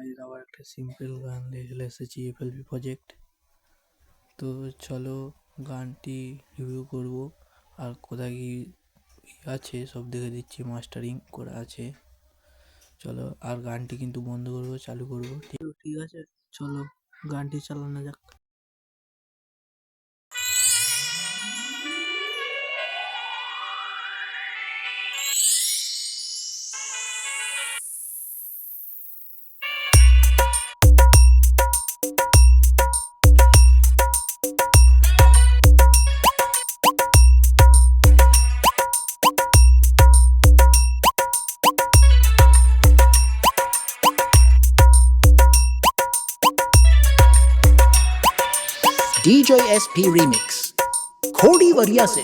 Guys আবার একটা simple গান নিয়ে চলে এসেছি এফএলপি প্রজেক্ট। তো চলো গানটি রিভিউ করব আর কোথায় কি আছে সব দেখে দিচ্ছি, মাস্টারিং করা আছে। চলো, আর গানটি কিন্তু বন্ধ করবো, চালু করবো। ঠিক আছে, চলো গানটি চালানো যাক। DJ SP Remix खोड़ी वरिया से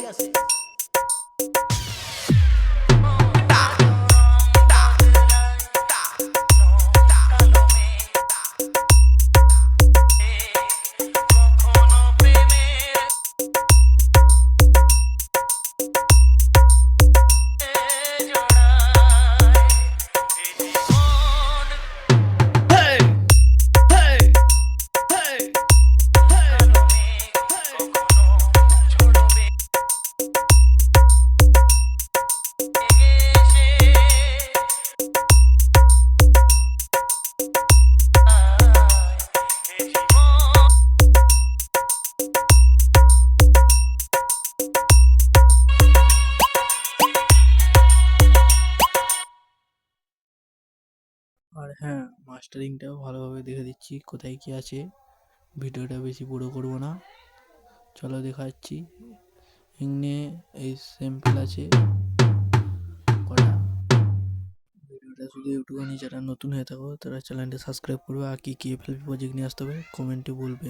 আর হ্যাঁ, মাস্টারিংটাও ভালোভাবে দেখে দিচ্ছি কোথায় কি আছে। ভিডিওটা বেশি বড় করব না, চলো দেখাচ্ছি। এখানে এই স্যাম্পল আছে কটা। ভিডিওটা শুধু একটুখানি, যারা নতুন হয়ে থাকো তারা চ্যানেলটা সাবস্ক্রাইব করবে। আর কি কি এফএলপি প্রজেক্ট নিয়ে আসতে হবে কমেন্টে বলবে।